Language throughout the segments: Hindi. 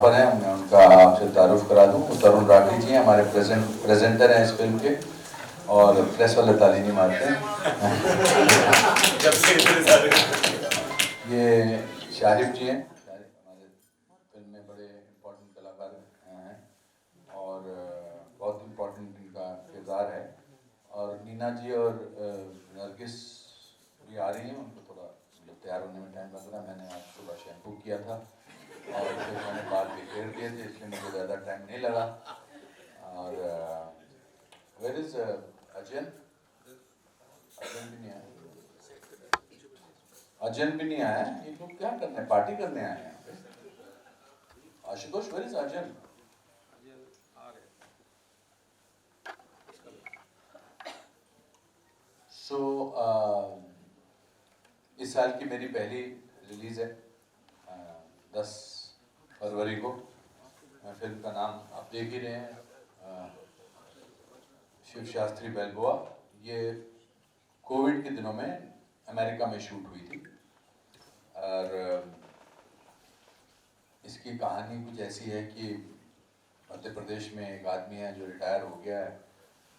पर हैं, मैं उनका आपसे तारुफ करा दूं। तरुण राठी जी हैं, हमारे प्रेजेंटर हैं इस फिल्म के, और प्रेस वाले ताली नहीं मारते हैं। ये शारिफ जी हैं, शारिफ हमारे फिल्म में बड़े इम्पोर्टेंट कलाकार हैं और बहुत इम्पोर्टेंट इनका किरदार है। और नीना जी और नरगिस भी आ रही हैं, उनको थोड़ा मतलब तैयार होने में टाइम लग रहा है। मैंने आज सुबह शैम्पू किया था और फिर मैंने बाल भी फेर दिए थे, इसलिए मुझे ज़्यादा टाइम नहीं लगा। और वेयर इज अजयन? अजयन भी नहीं आया, अजयन भी नहीं आया। ये लोग क्या करने, पार्टी करने आए हैं यहाँ पे? Ashutosh, where is Ajayan? So इस साल की मेरी पहली रिलीज़ है 10 फरवरी को। फिल्म का नाम आप देख ही रहे हैं, शिव शास्त्री बेल्बोआ। ये कोविड के दिनों में अमेरिका में शूट हुई थी और इसकी कहानी कुछ ऐसी है कि मध्य प्रदेश में एक आदमी है जो रिटायर हो गया है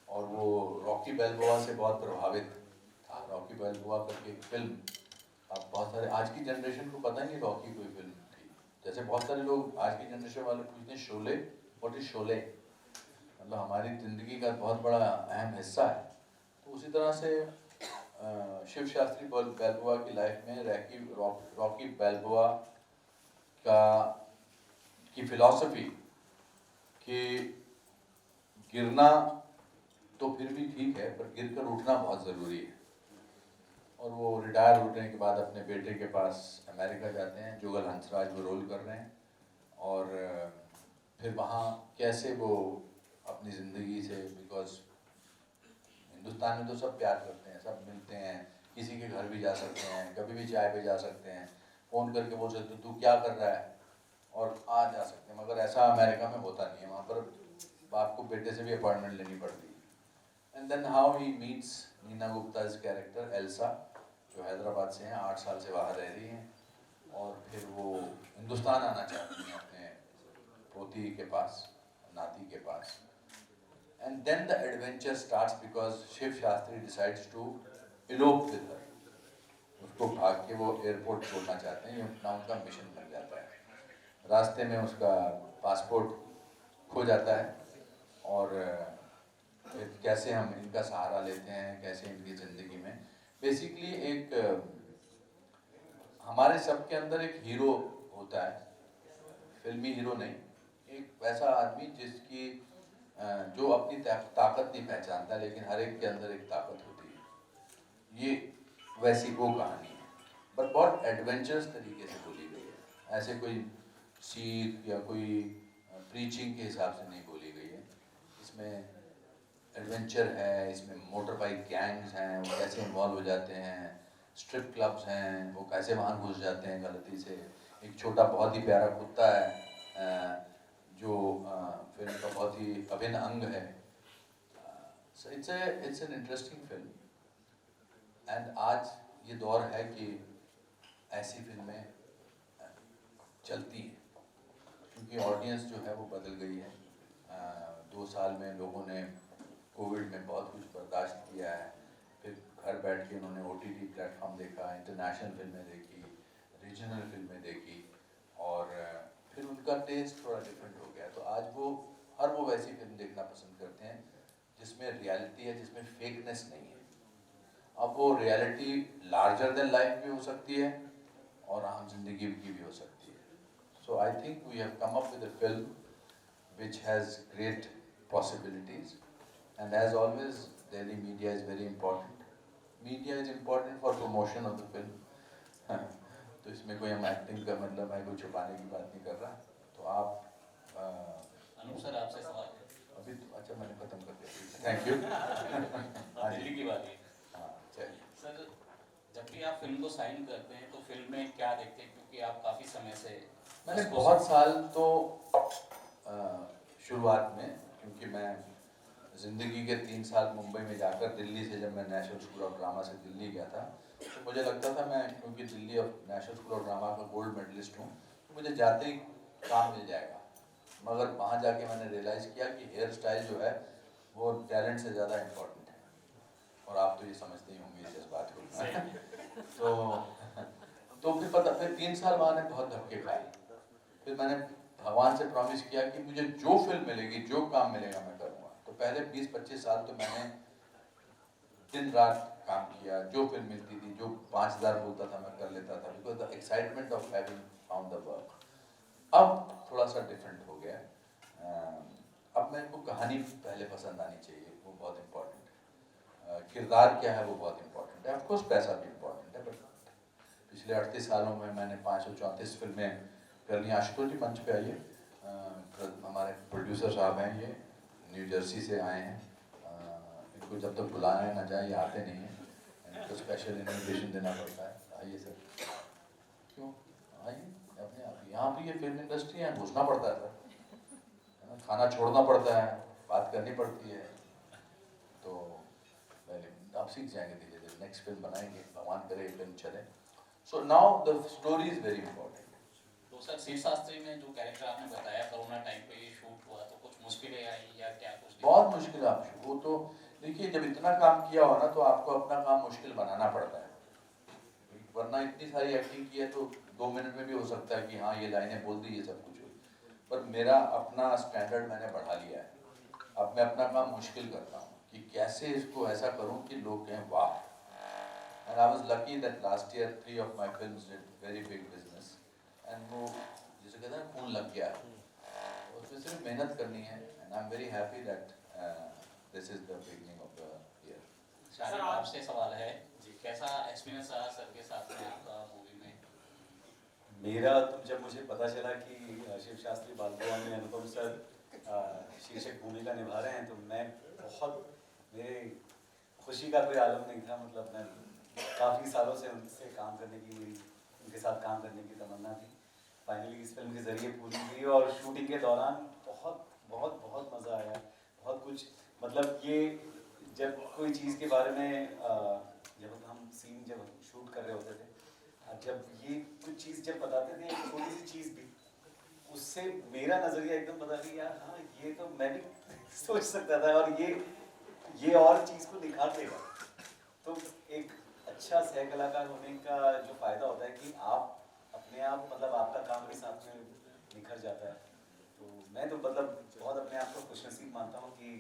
और वो रॉकी बेल्बोआ से बहुत प्रभावित था। रॉकी बेल्बोआ करके एक फिल्म, अब बहुत सारे आज की जनरेशन को पता ही नहीं रॉकी कोई फिल्म थी। जैसे बहुत सारे लोग आज की जनरेशन वाले पूछते हैं शोले, व्हाट इज शोले, मतलब हमारी ज़िंदगी का बहुत बड़ा अहम हिस्सा है। तो उसी तरह से शिव शास्त्री बेल्बोआ की लाइफ में रॉकी बेल्बोआ का की फिलॉसफी कि गिरना तो फिर भी ठीक है, पर गिर कर उठना बहुत ज़रूरी है। और वो रिटायर होने के बाद अपने बेटे के पास अमेरिका जाते हैं, जुगल हंसराज वो रोल कर रहे हैं। और फिर वहाँ कैसे वो अपनी ज़िंदगी से, बिकॉज हिंदुस्तान में तो सब प्यार करते हैं, सब मिलते हैं, किसी के घर भी जा सकते हैं, कभी भी चाय पे जा सकते हैं, फ़ोन करके बोल सकते तू क्या कर रहा है और आ जा सकते हैं। मगर ऐसा अमेरिका में होता नहीं है, वहाँ पर बाप को बेटे से भी अपॉइंटमेंट लेनी पड़ती है। And then how he meets Neena Gupta is character Elsa, जो हैदराबाद से हैं, 8 साल से बाहर रह रही हैं और फिर वो हिंदुस्तान आना चाहती हैं अपने पोती के पास, नाती के पास। And then the adventure starts because Shiv Shastri decides to elope with her. उसको भाग के वो एयरपोर्ट छोड़ना चाहते हैं, ये अपना उनका मिशन बन जाता है। रास्ते में उसका पासपोर्ट खो जाता है और फिर कैसे हम इनका सहारा लेते हैं, कैसे इनकी ज़िंदगी में बेसिकली एक हमारे सबके अंदर एक हीरो होता है, फिल्मी हीरो नहीं, एक वैसा आदमी जिसकी जो अपनी ताकत नहीं पहचानता, लेकिन हर एक के अंदर एक ताकत होती है। ये वैसी वो कहानी है, बट बहुत एडवेंचरस तरीके से बोली गई है। ऐसे कोई सीख या कोई प्रीचिंग के हिसाब से नहीं बोली गई है। इसमें एडवेंचर है, इसमें मोटर बाइक गैंग्स हैं, वो कैसे इन्वॉल्व हो जाते हैं, स्ट्रिप क्लब्स हैं, वो कैसे वहाँ घुस जाते हैं गलती से। एक छोटा बहुत ही प्यारा कुत्ता है जो फिल्म का बहुत ही अभिन्न अंग है। So it's an interesting film. And आज ये दौर है कि ऐसी फिल्में चलती हैं क्योंकि ऑडियंस जो है वो बदल गई है। 2 साल में लोगों ने कोविड में बहुत कुछ बर्दाश्त किया है, फिर घर बैठ के उन्होंने OTT प्लेटफॉर्म देखा, इंटरनेशनल फिल्में देखी, रीजनल फिल्में देखी और फिर उनका टेस्ट थोड़ा डिफरेंट हो गया। तो आज वो हर वो वैसी फिल्म देखना पसंद करते हैं जिसमें रियलिटी है, जिसमें फेकनेस नहीं है। अब वो रियलिटी लार्जर देन लाइफ भी हो सकती है और आम जिंदगी की भी हो सकती है। So I think we have come up with a film which has great possibilities, and as always Delhi media is very important. Media is important for promotion of the film. तो इसमें कोई हम एक्टिंग का मतलब है, कोई छुपाने की बात नहीं कर रहा। तो आप अनूप सर आपसे सवाल है। अभी तो अच्छा मैंने खत्म कर दिया, थैंक यू। हाँ दिल्ली जी, की बात है हाँ चलिए। सर, जब भी आप फिल्म को साइन करते हैं तो फिल्म में क्या देखते हैं, क्योंकि आप काफ़ी समय से मैंने बहुत साल तो शुरुआत में, क्योंकि मैं ज़िंदगी के 3 साल मुंबई में जाकर दिल्ली से, जब मैं नेशनल स्कूल ऑफ ड्रामा से दिल्ली गया था, तो मुझे लगता था मैं, क्योंकि Delhi of national school of drama का गोल्ड मेडलिस्ट हूँ, तो मुझे जाते ही काम मिल जाएगा। मगर वहाँ जाके मैंने रियलाइज़ किया कि हेयर स्टाइल जो है वो टैलेंट से ज़्यादा इम्पोर्टेंट है, और आप तो ये समझते ही होंगे इस बात को। तो फिर 3 साल वहाँ ने बहुत धक्के खाए। फिर मैंने भगवान से प्रॉमिस किया कि मुझे जो फिल्म मिलेगी, जो काम मिलेगा मैं करूँगा। तो पहले 20-25 साल तो मैंने दिन रात काम किया, जो फिल्म मिलती थी, जो 5,000 बोलता था मैं कर लेता था, because the excitement of having found the work. अब थोड़ा सा डिफरेंट हो गया। अब मेरे को कहानी पहले पसंद आनी चाहिए, वो बहुत इम्पोर्टेंट है। किरदार क्या है वो बहुत इम्पोर्टेंट है। ऑफकोर्स पैसा भी इम्पोर्टेंट है, बट पिछले 38 सालों में मैंने 534 फिल्में कर ली। आशुतोष जी मंच पे आइए। हमारे प्रोड्यूसर साहब हैं, ये न्यू जर्सी से आए हैं। इनको जब तक बुलाया ना जाए ये आते नहीं हैं, इनको स्पेशल इन्विटेशन देना पड़ता है। आइए सर। क्यों आइए अपने आप। यहाँ भी ये फिल्म इंडस्ट्री है, घुसना पड़ता है सर, खाना छोड़ना पड़ता है, बात करनी पड़ती है। तो पहले आप सीख जाएंगे धीरे धीरे। नेक्स्ट फिल्म बनाएंगे, भगवान करे फिल्म चले। So now the story is very important. तो सर शिव शास्त्री में जो कैरेक्टर आपने बताया कोरोना टाइम पे ये शूट हुआ, तो कुछ मुश्किलें आई या क्या कुछ? बहुत मुश्किल आप वो तो देखिए, जब इतना काम किया हो ना तो आपको अपना काम मुश्किल बनाना पड़ता है, वरना इतनी सारी एक्टिंग की है तो 2 मिनट में भी हो सकता है कि हाँ ये लाइनें बोल दी, ये सब कुछ हो। पर मेरा अपना स्टैंडर्ड मैंने बढ़ा लिया है। अब मैं अपना काम मुश्किल करता हूँ कि कैसे इसको ऐसा करूँ कि लोग कहें वाह। And I was lucky that last year 3 of my films did very big business, and वो जिसे कहते हैं खून लग गया, उसमें सिर्फ मेहनत करनी है। And I am very happy that this is the beginning of the year. Shahid आपसे सवाल है जी, कैसा एक्सपीरियंस रहा सर के साथ में आपका मूवी में? मेरा तो जब मुझे पता चला कि शिव शास्त्री बालबुआ में अनुपम सर शीर्षक भूमिका निभा रहे हैं, तो मैं बहुत, मेरे खुशी का कोई आलम नहीं था। मतलब मैं काफ़ी सालों से उनसे काम करने की, मेरी उनके साथ काम करने की तमन्ना थी। फाइनली इस फिल्म के ज़रिए पूरी हुई, और शूटिंग के दौरान बहुत बहुत बहुत मज़ा आया। बहुत कुछ, मतलब ये जब कोई चीज़ के बारे में जब हम सीन जब शूट कर रहे होते थे, जब ये कुछ चीज़ जब बताते थे, एक छोटी सी चीज़ भी, उससे मेरा नज़रिया एकदम बदल गया। यार हाँ, ये तो मैं भी सोच सकता था, और ये और चीज़ को निखार देगा। तो एक अच्छा सह कलाकार होने का जो फ़ायदा होता है कि आप अपने आप, मतलब आपका काम भी साथ में निखर जाता है। तो मैं तो मतलब बहुत अपने आप को खुशनसीब मानता हूँ कि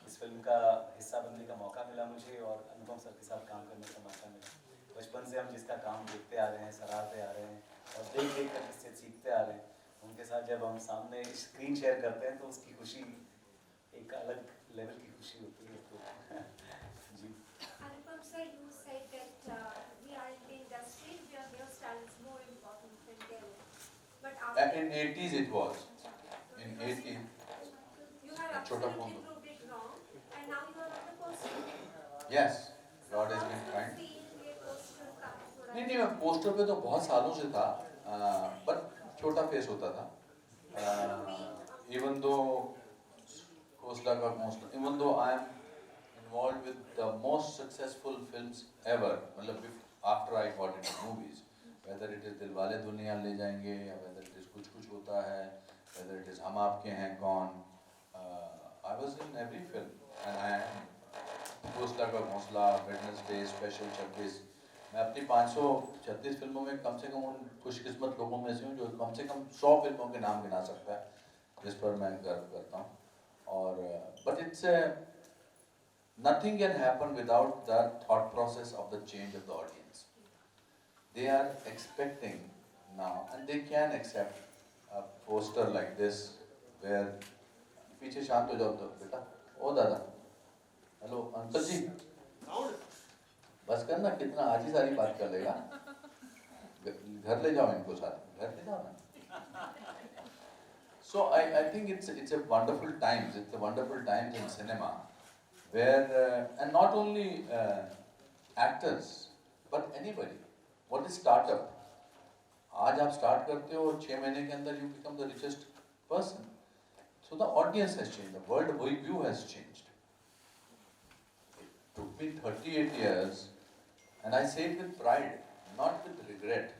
इस फिल्म का हिस्सा बनने का मौका मिला मुझे, और अनुपम सर के साथ काम करने का मौका मिला। बचपन से हम जिसका काम देखते आ रहे हैं, सराहते आ रहे हैं, और देख देख कर इससे सीखते आ रहे हैं, उनके साथ जब हम सामने स्क्रीन शेयर करते हैं तो उसकी खुशी एक अलग लेवल की खुशी होती है। तो जी। Anupam sir, you said that we are in the industry where hairstyle is more important than talent. But after In 80s it was. In 80s. you have छोटा absolutely phone. proved it wrong, and now you are on the poster. Yes, So God how has do been you kind. feel ये poster का थोड़ा? नहीं, मैं पोस्टर पे तो बहुत सालों से था, पर छोटा फेस होता था। Even though even though I am involved with the most successful films ever, मतलब after I got into movies, whether it is Dilwale Dulhania ले जाएंगे, या whether it is कुछ कुछ होता है, whether it is हम आपके हैं कौन, I was in every film, and I am घोसला का घोंसला, वेडनेसडे, स्पेशल 26। मैं अपनी 536 फिल्मों में कम से कम उन खुशकिस्मत लोगों में से हूँ जो कम से कम 100 फिल्मों के नाम गिना सकता है, जिस पर मैं गर्व करता हूँ। और but it's nothing can happen without the thought process of the change of the audience. They are expecting now, and they can accept a poster like this where पीछे शांत हो जाओ तो बेटा, ओ दादा, हेलो अंकल जी, बस करना, कितना आज ही सारी बात कर लेगा, घर ले जाओ इनको, साथ घर ले जाओ ना। So I think it's a wonderful times. It's a wonderful times in cinema where and not only actors but anybody. What is startup? आज आप स्टार्ट करते हो और 6 महीने के अंदर you become the richest person. So the audience has changed. The world view has changed. It took me 38 years, and I say it with pride, not with regret,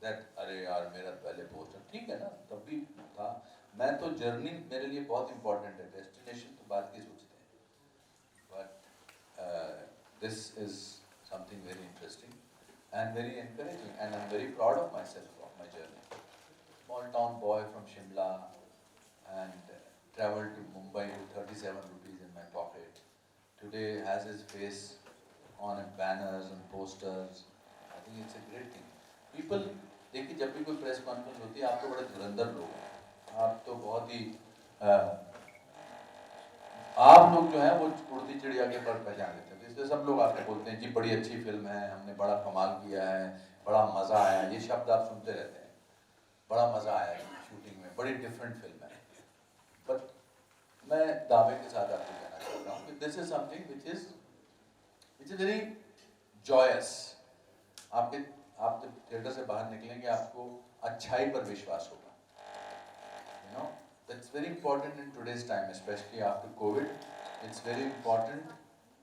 that अरे यार मेरा पहले पोस्टर, ठीक है ना, तब भी था। मैं तो जर्नी मेरे लिए बहुत इंपॉर्टेंट है, डेस्टिनेशन तो बाद की सोचते हैं, but this is something very interesting and very encouraging, and I'm very proud of myself, of my journey. Small town boy from Shimla and traveled to Mumbai with 37 rupees in my pocket. Today has his face on banners and posters. I think it's a great thing. People, देखिए जब भी कोई प्रेस कॉन्फ्रेंस होती है, आप तो बड़े धुरंधर लोग हैं, आप तो बहुत ही आप लोग जो है वो उड़ती चिड़िया के पर पहचान लेते हैं, तो इसलिए सब लोग आपको बोलते हैं जी बड़ी अच्छी फिल्म है, हमने बड़ा कमाल किया है, बड़ा मज़ा आया, ये शब्द आप सुनते रहते हैं, बड़ा मज़ा आया शूटिंग में, बड़ी डिफरेंट फिल्म है। बट मैं दावे के साथ आपको कहना चाहता हूँ कि this is something which is very joyous. आप जब थिएटर से बाहर निकलेंगे आपको अच्छाई पर विश्वास होगा, you know. That's very important in today's time, especially after COVID. It's very important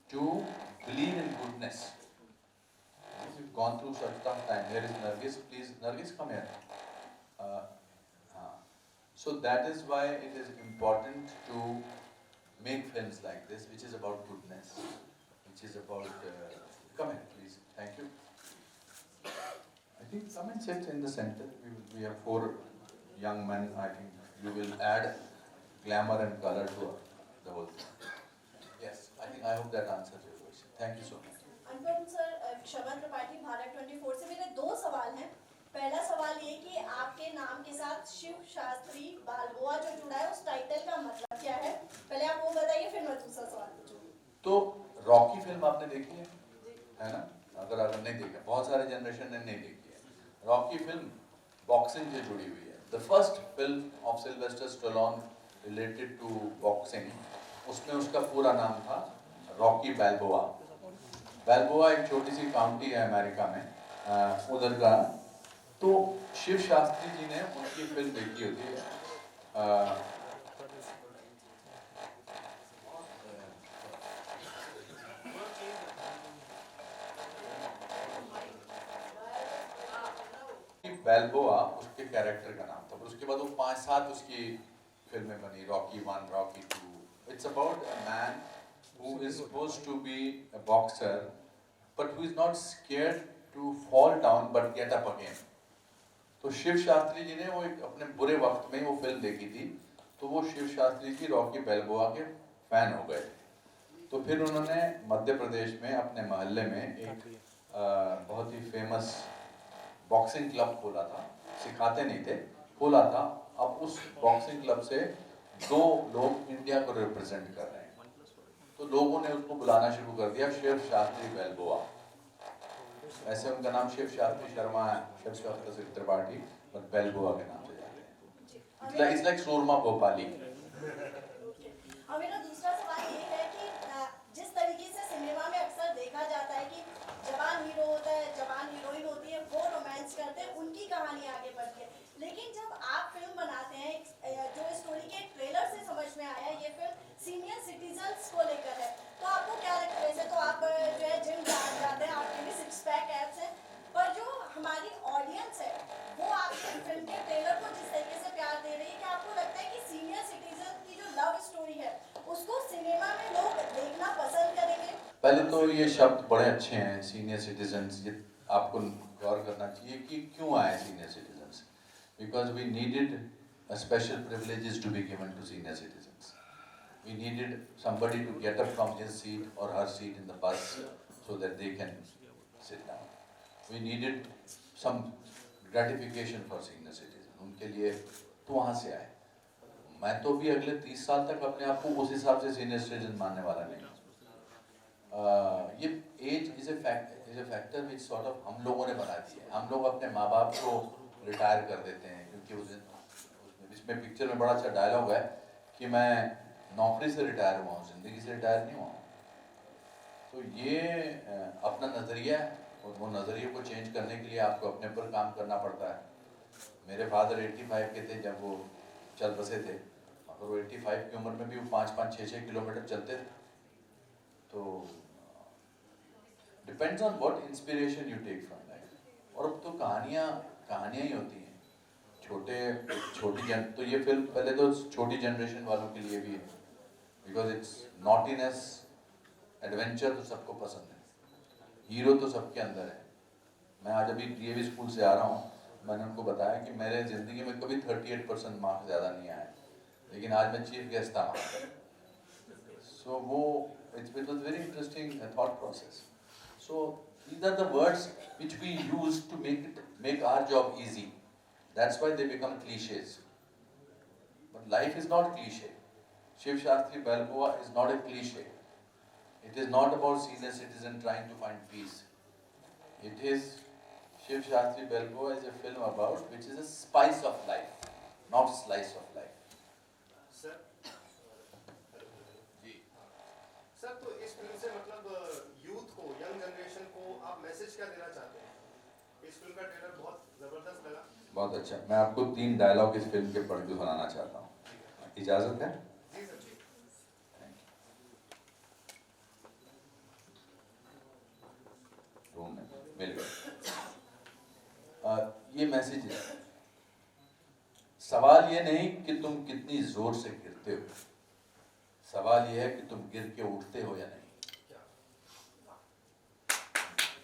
to believe in goodness. We've gone through such tough time. Here is Nargis. Please, Nargis, come here. So that is why it is important to make films like this, which is about goodness, which is about. Come here, please. Thank you. I think come and sit in the center. We have 4 young men. I think you will add glamour and color to the whole thing. Yes, I hope that answers your question. Thank you so much. Anupam sir, क्षमा त्रिपाठी, भारत 24 से मेरे 2 सवाल हैं। पहला सवाल ये कि आपके नाम के साथ शिव शास्त्री बालगोआ जो जुड़ा है, उस टाइटल का मतलब क्या है? पहले आप वो बताइए, फिर मैं दूसरा सवाल पूछूंगी। तो रॉकी फिल्म आपने देखी है ना? अगर नहीं देखा, बहुत सारे जनरेशन ने नहीं देखी है। रॉकी फिल्म बॉक्सिंग से जुड़ी हुई है। The first film of Sylvester Stallone related to boxing, उसमें उसका पूरा नाम था रॉकी बैल्बोआ। बैल्बोआ एक छोटी सी काउंटी है अमेरिका में, उधर का। तो शिव शास्त्री जी ने उनकी फिल्म देखी होती है, बैल्बोआ उसके कैरेक्टर का नाम था। पर उसके बाद वो 5-7 उसकी फिल्में बनी, Rocky 1, Rocky 2। It's about a man who is supposed to be a boxer but who is not scared to fall down but get up again. तो शिव शास्त्री जी ने वो एक अपने बुरे वक्त में वो फिल्म देखी थी, तो वो शिव शास्त्री जी रॉकी बैल्बोआ के फैन हो गए। तो फिर उन्होंने मध्य प्रदेश में अपने मोहल्ले में एक बहुत ही फेमस बॉक्सिंग क्लब खोला था, सिखाते नहीं थे, खोला था। अब उस बॉक्सिंग क्लब से 2 लोग इंडिया को रिप्रेजेंट कर रहे हैं, तो लोगों ने उसको बुलाना शुरू कर दिया शिव शास्त्री बैल्बोआ। ऐसे उनका नाम शिव शास्त्री शर्मा है, शिव शास्त्री त्रिपाठी, पर बैल्बोआ के नाम से जाते हैं। It's like shawarma Bhopali. और मेरा दूसरा सवाल ये है कि जिस तरीके से सिनेमा में अक्सर देखा जाता है कि जवान हीरो होता है, जवान हीरोइन होती है, वो रोमांस करते हैं, उनकी कहानी आगे बढ़ती है, लेकिन जब आप फिल्म बनाते हैं, जो स्टोरी के ट्रेलर से समझ में आया, ये फिल्म सीनियर सिटीजन्स को लेकर है, तो आपको क्या लगता है? वैसे तो आप जो है जिम जाते हैं, आपके भी 6 पैक एब्स हैं, पर जो हमारी ऑडियंस है वो आपके फिल्म के ट्रेलर को जिस तरीके से प्यार दे रही है, क्या आपको लगता है कि सीनियर सिटीजन की जो लव स्टोरी है उसको सिनेमा में लोग देखना पसंद करेंगे? पहले तो ये शब्द बड़े अच्छे हैं, सीनियर सिटीजन्स। ये आपको गौर करना चाहिए कि क्यों आए senior citizens. Because we needed a special privileges to be given to senior citizens. We needed somebody to get up from his seat or her seat in the bus so that they can sit down. We needed some gratification for senior citizens. उनके लिए तो वहाँ से आए। मैं तो भी अगले 30 साल तक अपने आप को उस हिसाब से सीनियर सिटीजन मानने वाला नहीं। ये age is a factor which sort of हम लोगों ने बना दी है। हम लोग अपने माँ बाप को रिटायर कर देते हैं, क्योंकि इसमें पिक्चर में बड़ा अच्छा डायलॉग है कि मैं नौकरी से रिटायर हुआ हूँ, जिंदगी से रिटायर नहीं हुआ हूँ। तो ये अपना नज़रिया है, और वो नज़रिए को चेंज करने के लिए आपको अपने पर काम करना पड़ता है। मेरे फादर 85 के थे जब वो चल बसे थे, मगर वो 85 की उम्र में भी वो 5-5, 6-6 किलोमीटर चलते थे। तो depends on what inspiration you take from life. और अब तो कहानियाँ ही होती हैं, तो ये फिल्म पहले तो छोटी जनरेशन वालों के लिए भी है, बिकॉज इट्स नॉटीनेस, एडवेंचर तो सबको पसंद है, हीरो तो सबके अंदर है। मैं आज अभी डीएवी स्कूल से आ रहा हूँ, मैंने उनको बताया कि मेरे ज़िंदगी में कभी 38% मार्क्स ज़्यादा नहीं आए, लेकिन आज मैं चीफ गेस्ट था वहाँ पर। सो वो it was very interesting thought process. So these are the words which we use to make our job easy. That's why they become cliches. But life is not cliche. Shiv Shastri Balboa is not a cliche. It is not about senior citizen trying to find peace. It is Shiv Shastri Balboa is a film about which is a spice of life, not slice of life. Sir sir तो इस फिल्म से मतलब यूथ को, यंग जनरेशन को आप मैसेज क्या देना चाहते हैं? इस फिल्म का ट्रेलर बहुत जबरदस्त लगा। बहुत अच्छा। मैं आपको 3 डायलॉग इस फिल्म के पढ़ के सुनाना चाहता हूँ, इजाजत है? जी सर जी। रूम में मिल गए। ये मैसेज है, सवाल ये नहीं कि तुम कितनी जोर से गिरते हो, सवाल ये है कि तुम गिर के उठते हो या नहीं।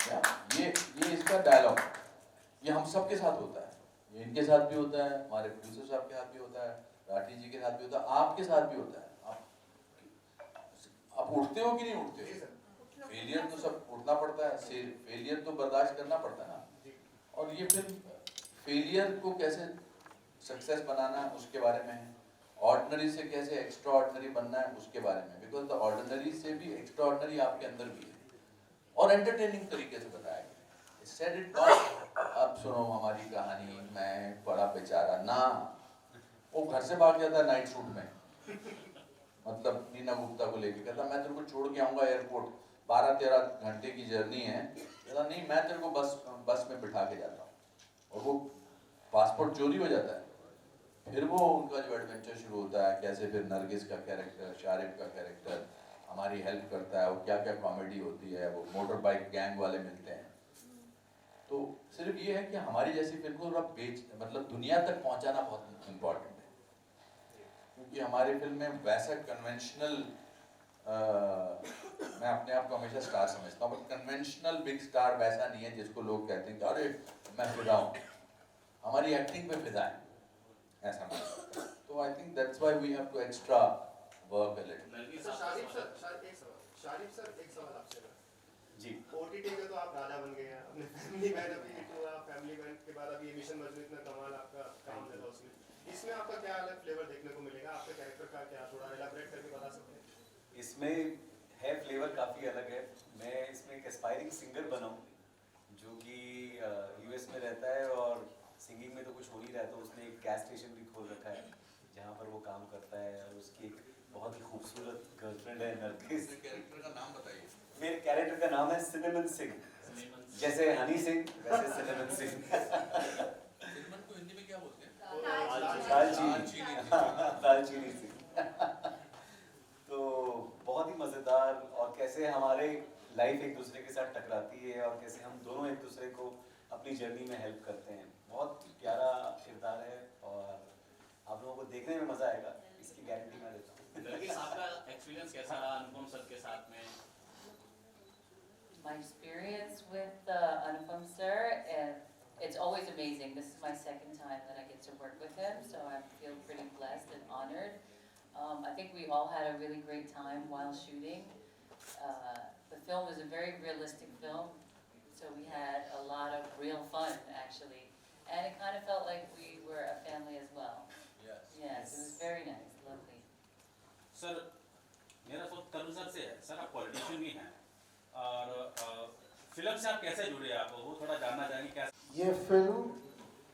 क्या ये इसका डायलॉग, ये हम सब के साथ होता है, ये इनके साथ भी होता है, हमारे प्रोड्यूसर साहब के साथ भी होता है, राठी जी के साथ भी होता है, आपके साथ भी होता है। आप उठते हो कि नहीं उठते हो? फेलियर तो सब उठना पड़ता है, फेलियर तो बर्दाश्त करना पड़ता है ना। और ये फिल्म फेलियर को कैसे सक्सेस बनाना है उसके बारे में है, ऑर्डिनरी से कैसे एक्स्ट्रा ऑर्डिनरी बनना है उसके बारे में, बिकॉज द ऑर्डिनरी से भी एक्स्ट्रा ऑर्डिनरी आपके अंदर भी है, और एंटरटेनिंग तरीके से बताया गया। सेड इट नॉट अब सुनो हमारी कहानी, मैं बड़ा बेचारा ना, वो घर से भाग जाता है नाइट सूट में, मतलब नीना गुप्ता को लेके, कहता मैं तेरे को छोड़ के आऊंगा एयरपोर्ट, 12-13 घंटे की जर्नी है, कहता नहीं मैं तेरे को बस में बिठा के जाता हूँ, और वो पासपोर्ट चोरी हो जाता है। फिर वो उनका जो एडवेंचर शुरू होता है, कैसे फिर नरगिस का कैरेक्टर, शारिफ का कैरेक्टर हमारी हेल्प करता है, वो क्या क्या कॉमेडी होती है, वो मोटर बाइक गैंग वाले मिलते हैं। तो सिर्फ ये है कि हमारी जैसी फिल्म को मतलब दुनिया तक पहुंचाना बहुत इम्पोर्टेंट है, क्योंकि हमारी फिल्म में वैसा कन्वेंशनल मैं अपने आप को हमेशा स्टार समझता हूँ, बट कन्वेंशनल बिग स्टार वैसा नहीं है जिसको लोग कहते हैं कि अरे मैं फिदा हूँ, हमारी एक्टिंग पे फिदा है, ऐसा नहीं। तो I think that's why we have to extra work a little. Sir Sharif sir एक सवाल आपसे जी। ओटीटी पे तो आप राजा बन गए हैं, अपने फैमिली मैन अभी पूरा फैमिली मैन के बाद अभी मिशन मजनू इतना कमाल आपका काम लगा उसमें, इसमें आपका क्या अलग फ्लेवर देखने को मिलेगा? आपके कैरेक्टर का क्या थोड़ा एलाबोरेट करके बता सकते हैं? इसमें है फ्लेवर काफ़ी अलग है। मैं इसमें एक एस्पायरिंग सिंगर बना हूँ जो कि यूएस में रहता है, और सिंगिंग में तो कुछ हो नहीं रहा है, तो उसने एक गैस स्टेशन भी खोल रखा है जहाँ पर वो काम करता है, और उसकी एक बहुत ही खूबसूरत गर्लफ्रेंड है नरगिस। कैरेक्टर का नाम बताइए। मेरे कैरेक्टर का नाम है सिनेमन सिंह, जैसे हनी सिंह वैसे सिनेमन सिंह। सिनेमन को हिंदी में क्या बोलते हैं? दालचीनी सिंह। तो बहुत ही मज़ेदार, और कैसे हमारे लाइफ एक दूसरे के साथ टकराती है, और कैसे हम दोनों एक दूसरे को अपनी जर्नी में हेल्प करते हैं। बहुत प्यारा किरदार है, और आप लोगों को देखने में मज़ा आएगा, इसकी गारंटी मैं देता हूँ। नरगिस आपका एक्सपीरियंस कैसा रहा अनुपम सर के साथ में? My experience with Anupam sir, it's always amazing. This is my second time that I get to work with him, so I feel pretty blessed and honored. I think we all had a really great time while shooting. The film is a very realistic film, so we had a lot of real fun actually, and it kind of felt like we were a family as well. Yes, it was very nice, lovely. Sir मेरा सवाल तरुण सर से है। सर आप पॉलिटिशियन भी हैं, और फिल्म से आप कैसे जुड़े, आप वो थोड़ा जानना चाहेंगे क्या? ये फिल्म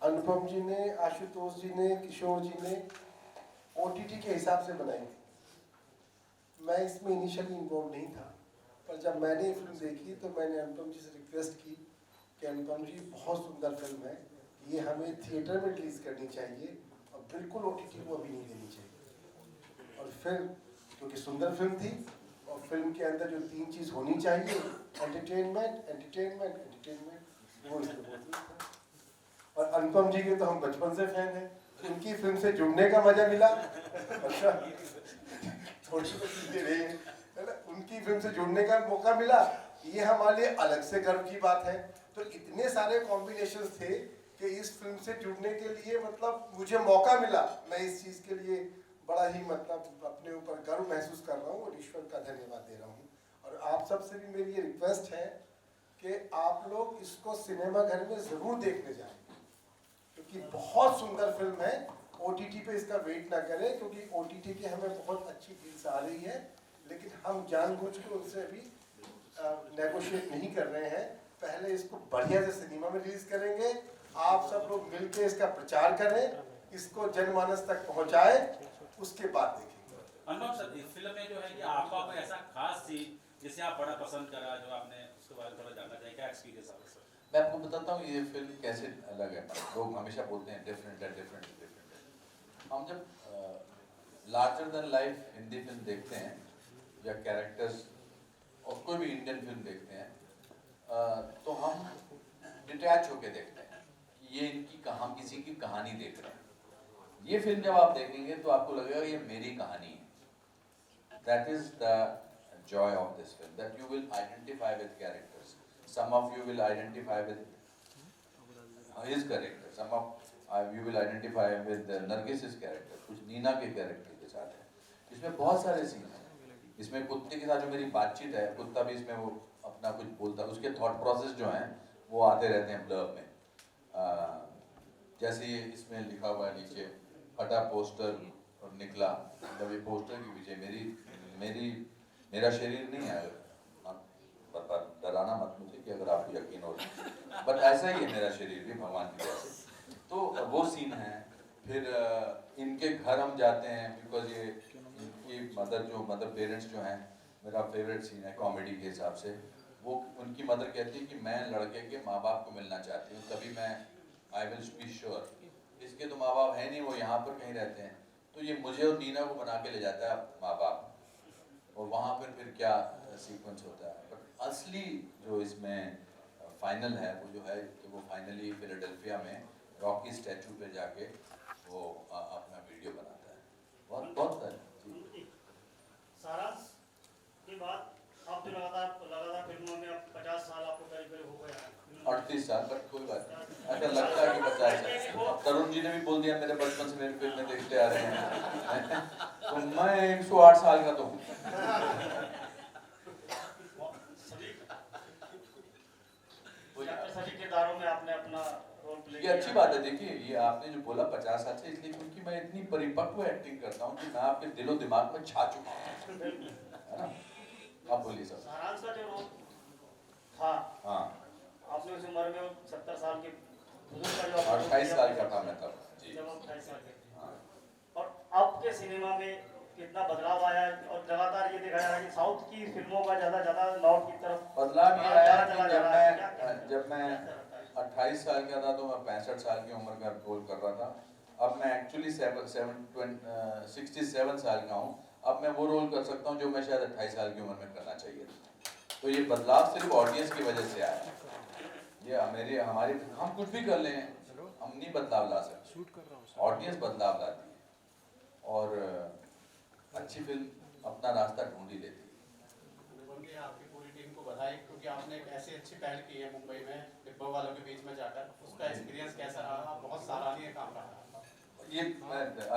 अनुपम जी ने, आशुतोष जी ने, किशोर जी ने ओटीटी के हिसाब से बनाई थी। मैं इसमें इनिशियली इन्वॉल्व नहीं था, पर जब मैंने ये फिल्म देखी तो मैंने अनुपम जी से रिक्वेस्ट की कि अनुपम जी बहुत सुंदर फिल्म है, ये हमें थिएटर में रिलीज़ करनी चाहिए और बिल्कुल ओटीटी को अभी नहीं देनी चाहिए। और फिर क्योंकि सुंदर फिल्म थी, और फिल्म के अंदर जो 3 चीज़ होनी चाहिए, एंटरटेनमेंट एंटरटेनमेंट एंटरटेनमेंट, वो इसमें मौजूद था। और अनुपम जी के तो हम बचपन से फैन हैं, उनकी फिल्म से जुड़ने का मजा मिला। अच्छा थोड़ी तो सीधे रहे है ना, उनकी फिल्म से जुड़ने का मौका मिला, ये हमारे लिए अलग से गर्व की बात है। तो इतने सारे कॉम्बिनेशन थे कि इस फिल्म से जुड़ने के लिए मतलब मुझे मौका मिला, मैं इस चीज़ के लिए बड़ा ही मतलब अपने ऊपर गर्व महसूस कर रहा हूँ और ईश्वर का धन्यवाद दे रहा हूँ। और आप सबसे भी मेरी ये रिक्वेस्ट है कि आप लोग इसको सिनेमा घर में ज़रूर देखने जाएं, क्योंकि बहुत सुंदर फिल्म है। OTT पे इसका वेट ना करें, क्योंकि OTT की हमें बहुत अच्छी डील्स आ रही है, लेकिन हम जानबूझ के उनसे अभी नेगोशिएट नहीं कर रहे हैं। पहले इसको बढ़िया से सिनेमा में रिलीज करेंगे, आप सब लोग मिलके इसका प्रचार करें, इसको जनमानस तक पहुंचाएं, उसके बाद देखेंगे। अनुपम सर, इस फिल्म में जो है कि आपका कोई ऐसा खास सीन जिसे आप बड़ा पसंद करा, जो आपने उसके बारे में थोड़ा जानना चाहिए, क्या एक्सपीरियंस आपका सर? मैं आपको बताता हूँ ये फिल्म कैसे अलग है। लोग हमेशा बोलते हैं डिफरेंट है, डिफरेंट है, डिफरेंट है। हम जब larger than life Hindi film देखते हैं या कैरेक्टर्स और कोई भी इंडियन फिल्म देखते हैं, तो हम डिटैच होके देखते हैं कि ये इनकी हम किसी की कहानी देख रहे हैं। ये फिल्म जब आप देखेंगे तो आपको लगेगा ये मेरी कहानी है। That is the joy of this film, that you will identify with characters. Some of you will identify with his character, some of you will identify with Nargis's character, कुछ नीना के कैरेक्टर के साथ है। इसमें बहुत सारे सीन हैं। इसमें कुत्ते के साथ जो मेरी बातचीत है, कुत्ता भी इसमें वो अपना कुछ बोलता है, उसके थॉट प्रोसेस जो हैं वो आते रहते हैं ब्लर्ब में। जैसे इसमें लिखा हुआ है नीचे, फटा पोस्टर और निकला, मतलब ये पोस्टर के पीछे मेरा शरीर नहीं है, डराना मत मुझे कि अगर आपको यकीन हो, बट ऐसा ही है मेरा शरीर भी भगवान की वजह से। तो वो सीन है। फिर इनके घर हम जाते हैं, बिकॉज ये इनकी मदर पेरेंट्स जो हैं, मेरा फेवरेट सीन है कॉमेडी के हिसाब से। वो उनकी मदर कहती है कि मैं लड़के के माँ बाप को मिलना चाहती हूँ, तभी मैं आई विल बी श्योर। इसके तो माँ बाप है नहीं, वो यहाँ पर कहीं रहते हैं, तो ये मुझे और नीना को बना के ले जाता है माँ बाप, और वहाँ पर फिर क्या सीक्वेंस होता है। बट असली जो इसमें फाइनल है वो जो है कि वो फाइनली फिलाडेल्फिया में रॉकी स्टैचू पे जाके वो अपना वीडियो बनाता है। बहुत सारांश के बाद आप जो लगातार फिल्मों में 50 साल आपको करीब हो गया है। 38 साल, बट कोई बात नहीं, ऐसा लगता है कि 50 साल। तरुण जी ने भी बोल दिया मेरे बचपन से मेरी फिल्में देखते आ रहे हैं तो मैं 108 साल का तो हूँ। सभी किरदारों में आपने अपना रोल प्ले ये अच्छी बात है। देखिए, ये आपने जो बोला 50 साल से, इसलिए क्योंकि मैं इतनी परिपक्व एक्टिंग करता हूँ कि मैं आपके दिलो दिमाग में छा चुका हूँ, है ना। आप बोलिए सर। सारांश का जो रोल था, हाँ, आपने उस उम्र में 70 साल के 28 साल का था मैं तब जी। जब आप 28 साल के थे। हाँ। और अब के सिनेमा में कितना बदलाव आया है, और लगातार ये देखा जा रहा है कि साउथ की फिल्मों का ज्यादा नॉर्थ की तरफ बदलाव ये आया कि है। जब मैं 28 साल का था तो मैं 65 साल की उम्र का रोल कर रहा था। अब मैं एक्चुअली 67 साल का हूँ। अब मैं वो रोल कर सकता हूँ जो मैं शायद 28 साल की उम्र में करना चाहिए था। तो ये बदलाव सिर्फ ऑडियंस की वजह से आया। ये हम कुछ भी कर लें, हम नहीं बदलाव ला सकते, ऑडियंस बदलाव लाती है और अच्छी फिल्म अपना रास्ता ढूंढ ही लेती है। आपकी पूरी टीम को बधाई, क्योंकि आपने एक ऐसी अच्छी पहल की है मुंबई में डिब्बों वालों के बीच में जाकर। उसका एक्सपीरियंस कैसा रहा? बहुत सराहनीय काम रहा।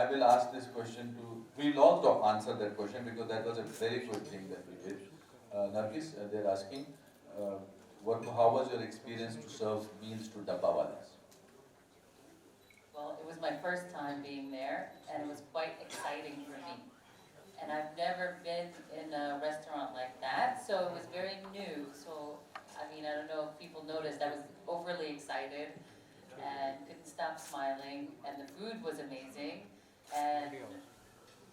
I will ask this question to, we'll also answer that question because that was a very good thing that we did. Nargis, they're asking, how was your experience to serve meals to Dabbawalas? Well, it was my first time being there, and it was quite exciting for me. And I've never been in a restaurant like that, so it was very new. So, I mean, I don't know if people noticed, I was overly excited and couldn't stop smiling, and the food was amazing. And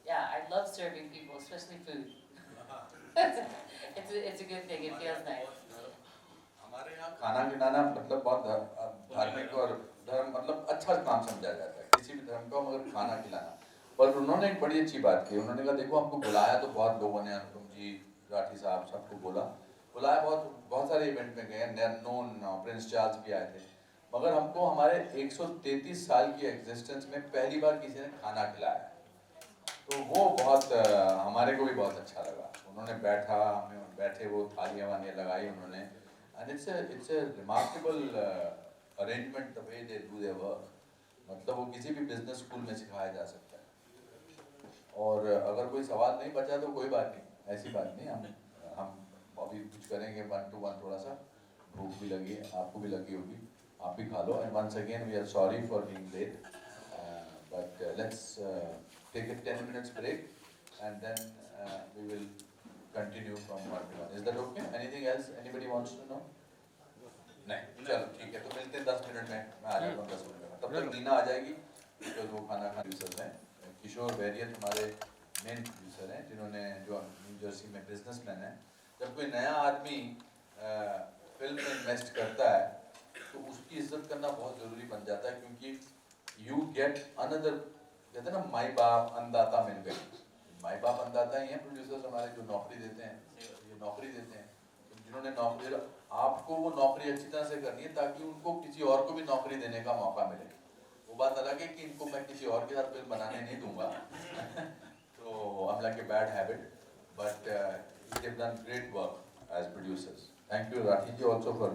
yeah, I love serving people, especially food. It's a good thing, it feels nice. हमारे यहाँ खाना खिलाना मतलब बहुत धार्मिक और धर्म मतलब अच्छा काम समझा जाता है, किसी भी धर्म का, मगर खाना खिलाना। पर उन्होंने एक बड़ी अच्छी बात की, उन्होंने कहा देखो हमको बुलाया तो बहुत लोगों ने, अनुपम जी, राठी साहब, सबको बुलाया, बहुत सारे इवेंट में गए, नोन प्रिंस चार्ल्स भी आए थे, मगर हमको हमारे 133 साल की एग्जिस्टेंस में पहली बार किसी ने खाना खिलाया, तो वो बहुत हमारे को भी बहुत अच्छा लगा। उन्होंने बैठा, हमें बैठे, वो थालियाँ वालियाँ लगाई उन्होंने, and it's a remarkable arrangement the way they do their work. मतलब वो किसी भी बिजनेस स्कूल में सिखाया जा सकता है। और अगर कोई सवाल नहीं बचा तो कोई बात नहीं, ऐसी बात नहीं, हम अभी कुछ करेंगे 1 to 1 थोड़ा सा, भूख भी लगी है, आपको भी लगी होगी, आप भी खा लो। And once again we are sorry for being late, but let's take a 10 minutes break and then we will continue from 1 to 1. Is that okay? Anything else anybody wants to know? नहीं, चलो ठीक है, तो मिलते हैं 10 मिनट में, मैं आ जाता हूँ 10 मिनट में। तब तक नीना आ जाएगी, जो वो खाना प्रोड्यूसर हैं। किशोर बैरियत हमारे मेन प्रोड्यूसर हैं, जिन्होंने जो न्यू जर्सी में बिजनेसमैन हैं। जब कोई नया आदमी फिल्म में इन्वेस्ट करता है तो उसकी इज्जत करना बहुत ज़रूरी बन जाता है, क्योंकि यू गेट अनदर, कहते हैं ना, माई बाप अन्नदाता मिल गए। माई बाप अन्नदाता ही हैं प्रोड्यूसर्स हमारे, जो नौकरी देते हैं, ये नौकरी देते हैं। तो जिन्होंने नौकरी, आपको वो नौकरी अच्छी तरह से करनी है ताकि उनको किसी और को भी नौकरी देने का मौका मिले। वो बात अलग है कि इनको मैं किसी और के साथ फिल्म बनाने नहीं दूंगा तो I'm like a bad habit, but they've done great work as producers. Thank you Rathi ji also for